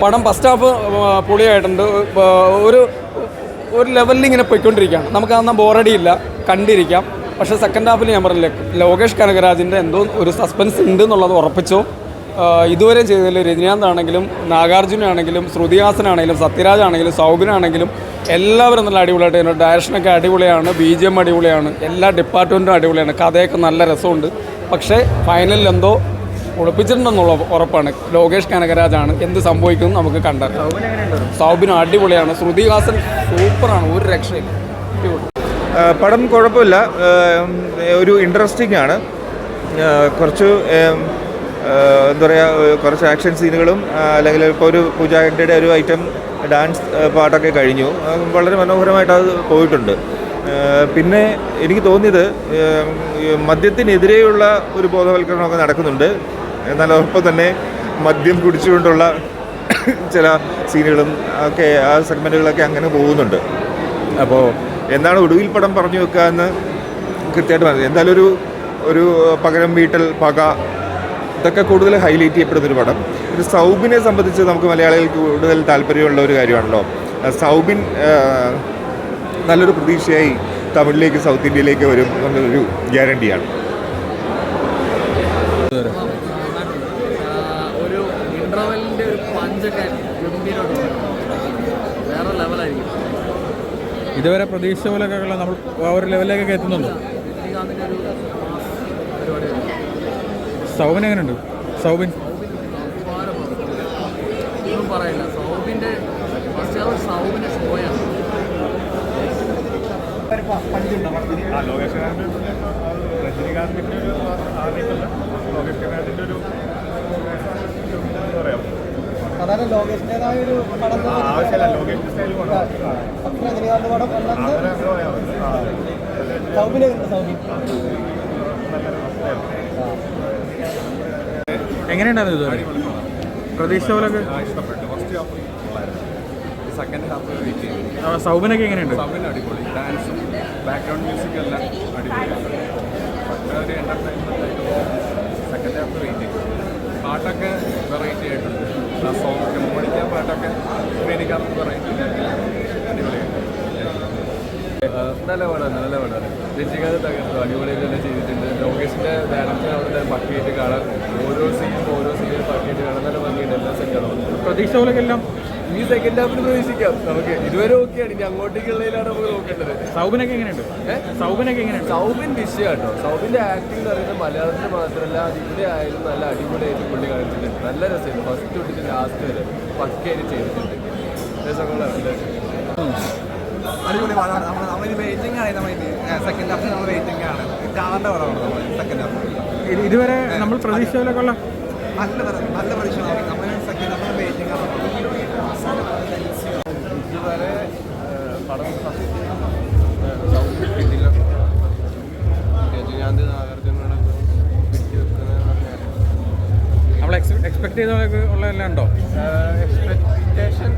പടം first half പൊളിയായിട്ടുണ്ട്. ഒരു ലെവലിൽ ഇങ്ങനെ പോയിക്കൊണ്ടിരിക്കുകയാണ്. നമുക്ക് അന്ന് ബോറടിയില്ല, കണ്ടിരിക്കാം. പക്ഷേ സെക്കൻഡ് ഹാഫിൽ ഞാൻ പറഞ്ഞില്ലേ, ലോകേഷ് കനകരാജിൻ്റെ എന്തോ ഒരു സസ്പെൻസ് ഉണ്ട് എന്നുള്ളത് ഉറപ്പിച്ചോ. ഇതുവരെ ചെയ്തതിൽ രജനീകാന്താണെങ്കിലും നാഗാർജുനാണെങ്കിലും ശ്രുതിഹാസനാണെങ്കിലും സത്യരാജാണെങ്കിലും സൗബിനാണെങ്കിലും എല്ലാവരും നല്ല അടിപൊളിയായിട്ട്. ഡയറക്ഷനൊക്കെ അടിപൊളിയാണ്, BGM അടിപൊളിയാണ്, എല്ലാ ഡിപ്പാർട്ട്മെൻറ്റും അടിപൊളിയാണ്, കഥയൊക്കെ നല്ല രസമുണ്ട്. പക്ഷേ ഫൈനലിൽ എന്തോ ഒളിപ്പിച്ചിട്ടുണ്ടെന്നുള്ള ഉറപ്പാണ്. ലോകേഷ് കനകരാജാണ്, എന്ത് സംഭവിക്കുമെന്ന് നമുക്ക് കണ്ടറിയാം. സൗബിൻ അടിപൊളിയാണ്, ശ്രുതിഹാസൻ സൂപ്പറാണ്, ഒരു രക്ഷയില്ല. പടം കുഴപ്പമില്ല, ഒരു ഇൻട്രസ്റ്റിംഗ് ആണ്. കുറച്ച് എന്താ പറയുക, കുറച്ച് ആക്ഷൻ സീനുകളും അല്ലെങ്കിൽ ഇപ്പോൾ ഒരു പൂജാ ഹെഗ്ഡെയുടെ ഒരു ഐറ്റം ഡാൻസ് പാട്ടൊക്കെ കഴിഞ്ഞു. വളരെ മനോഹരമായിട്ട് അത് പോയിട്ടുണ്ട്. പിന്നെ എനിക്ക് തോന്നിയത് മദ്യത്തിനെതിരെയുള്ള ഒരു ബോധവൽക്കരണമൊക്കെ നടക്കുന്നുണ്ട്. എന്നാൽ ഒപ്പം തന്നെ മദ്യം കുടിച്ചുകൊണ്ടുള്ള ചില സീനുകളും ഒക്കെ ആ സെഗ്മെൻറ്റുകളൊക്കെ അങ്ങനെ പോകുന്നുണ്ട്. അപ്പോൾ എന്താണ് ഒടുവിൽ പടം പറഞ്ഞു വെക്കുക എന്ന് കൃത്യമായിട്ട് പറഞ്ഞു. എന്തായാലും ഒരു പകരം വീട്ടൽ, പക, ഇതൊക്കെ കൂടുതൽ ഹൈലൈറ്റ് ചെയ്യപ്പെടുന്നൊരു പടം. ഒരു സൗബിനെ സംബന്ധിച്ച് നമുക്ക് മലയാളികൾക്ക് കൂടുതൽ താല്പര്യമുള്ള ഒരു കാര്യമാണല്ലോ. സൗബിൻ നല്ലൊരു പ്രതീക്ഷയായി തമിഴിലേക്ക്, സൗത്ത് ഇന്ത്യയിലേക്ക് വരും എന്നുള്ളൊരു ഗ്യാരണ്ടിയാണ്. ഒരു ഇൻ്റർവെല്ലിൻ്റെ ഒരു പഞ്ചൊക്കെ വേറെ ലെവലായിരിക്കും. ഇതുവരെ പ്രതീക്ഷ പോലെയൊക്കെ നമ്മൾ ആ ഒരു ലെവലിലേക്കൊക്കെ എത്തുന്നുണ്ട്. സൗബിൻ എങ്ങനെയുണ്ട്? സൗബിൻ ഒന്നും പറയില്ല. സൗബിൻ്റെ ഫസ്റ്റ് അവർ സൗബിൻ്റെ ഷോയാണ്. സാധാരണ ലോകേഷിൻ്റെതായ ഒരു പടം രജനീകാന്ത് പടം സൗബിനെ സൗബിൻ എങ്ങനെയുണ്ടായിരുന്നു ഇതുവരെ? പ്രതീക്ഷ പോലൊക്കെ സൗബിനൊക്കെ എങ്ങനെയുണ്ട്? സൗബിൻ അടിപൊളി, ഡാൻസും ബാക്ക്ഗ്രൗണ്ട് മ്യൂസിക്കും എല്ലാം അടിപൊളിയാണ്. ഒരു എൻ്റർടൈൻമെൻ്റ് ആയിട്ട് സെക്കൻഡ് ഹാഫ് വെയിറ്റ് പാട്ടൊക്കെ വെറൈറ്റി ആയിട്ടുണ്ട്. ആ സോങ് മോണിക്കാൻ പാട്ടൊക്കെ മേനിക്കാർക്ക് വെറൈറ്റി അടിപൊളിയായിട്ട്. നല്ല പടമാണ്. രഞ്ജികാന്ത് തകർത്തു, അടിപൊളിയായിട്ട് തന്നെ ചെയ്തിട്ടുണ്ട്. ലോകേഷിൻ്റെ ഡയറക്ഷൻ അവിടെ പക്കിയിട്ട് കാണാൻ, ഓരോ സീനും പക്കിയിട്ട് കാണാൻ നല്ല ഭംഗിയുണ്ട്. എല്ലാ സെറ്റാണ്. പ്രതീക്ഷ പോലൊക്കെ എല്ലാം ഈ സെക്കൻഡ് ഹാഫിൽ പ്രതീക്ഷിക്കാം. നമുക്ക് ഇതുവരെ ഓക്കെയാണ്, ഇനി അങ്ങോട്ടേക്കുള്ളതിലാണ് നമുക്ക് നോക്കേണ്ടത്. സൗബിനൊക്കെ എങ്ങനെയുണ്ട്? സൗബിൻ വിഷയമാട്ടോ. സൗബിൻ്റെ ആക്ടിംഗ് എന്ന് പറയുന്നത് മലയാളത്തിൽ മാത്രമല്ല, അത് ഇവിടെ ആയാലും നല്ല അടിപൊളിയായിട്ട് പുള്ളി കാണിച്ചിട്ടുണ്ട്. നല്ല രസമായിട്ട് ഫസ്റ്റ് തൊട്ടിട്ട് ലാസ്റ്റ് വരെ പക്കയായിട്ട് ചെയ്തിട്ടുണ്ട്. രസങ്ങളാണ്. അടിപൊളി പടമാണ്. നമ്മൾ വെയിറ്റിംഗ് ആണ്. സെക്കൻഡ് ഹാഫിൽ നമ്മൾ വെയിറ്റിംഗ് ആണ്. കാണേണ്ട പടമാണ് നമ്മൾ സെക്കൻഡ് ഹാഫ്. ഇതുവരെ നമ്മൾ പ്രതീക്ഷയിലൊക്കെ ഉള്ള നല്ല പ്രതീക്ഷ. നമ്മൾ സെക്കൻഡ് ഹാഫിൽ വെയിറ്റിംഗ് ആണ്. ഇതുവരെ പടം കിട്ടില്ല. രജനീകാന്ത് നാഗാർജുനോടൊക്കെ പിടിച്ചു വെക്കുന്നത് നമ്മൾ എക്സ്പെക്ട് ചെയ്ത ഉള്ളതെല്ലാം ഉണ്ടോ? എക്സ്പെക്റ്റേഷൻ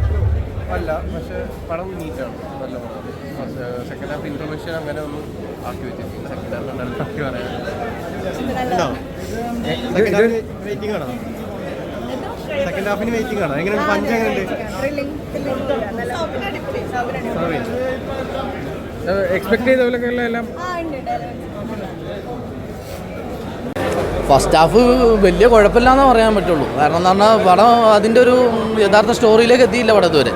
അല്ല, പക്ഷേ പടം നീറ്റാണ്, നല്ല പടമാണ്. സെക്കൻഡ് ഹാഫ് ഇൻഫർമേഷൻ അങ്ങനെ ഒന്നും ആക്കി വെച്ചിട്ടില്ല. സെക്കൻഡ് ഹാഫ് ആക്കി പറയാൻ വെയിറ്റിംഗ് ആണോ? സെക്കൻഡ് ഹാഫിന് വെയിറ്റിംഗ് ആണോ? എങ്ങനെ പഞ്ച് എങ്ങനെയുണ്ട്? എക്സ്പെക്ട് ചെയ്ത പോലെയൊക്കെ എല്ലാം ഫസ്റ്റ് ഹാഫ് വലിയ കുഴപ്പമില്ലാന്നേ പറയാൻ പറ്റുള്ളൂ. കാരണം എന്ന് പറഞ്ഞാൽ പടം അതിൻ്റെ ഒരു യഥാർത്ഥ സ്റ്റോറിയിലേക്ക് എത്തിയില്ല. പടം ഇതുവരെ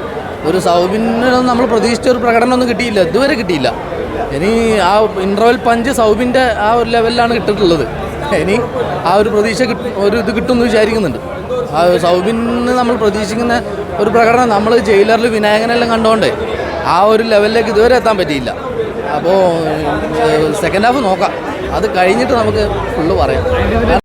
ഒരു സൗബിനൊന്നും നമ്മൾ പ്രതീക്ഷിച്ച ഒരു പ്രകടനമൊന്നും കിട്ടിയില്ല, ഇതുവരെ കിട്ടിയില്ല. ഇനി ആ ഇൻ്റർവെൽ പഞ്ച് സൗബിൻ്റെ ആ ഒരു ലെവലിലാണ് കിട്ടിയിട്ടുള്ളത്. ഇനി ആ ഒരു പ്രതീക്ഷ ഒരു ഇത് കിട്ടുമെന്ന് വിചാരിക്കുന്നുണ്ട്. ആ സൗബിന് നമ്മൾ പ്രതീക്ഷിക്കുന്ന ഒരു പ്രകടനം നമ്മൾ ജയിലറിൽ വിനായകനെല്ലാം കണ്ടുകൊണ്ട് ആ ഒരു ലെവലിലേക്ക് ഇതുവരെ എത്താൻ പറ്റിയില്ല. അപ്പോൾ സെക്കൻഡ് ഹാഫ് നോക്കാം, അത് കഴിഞ്ഞിട്ട് നമുക്ക് ഫുള്ള് പറയാം.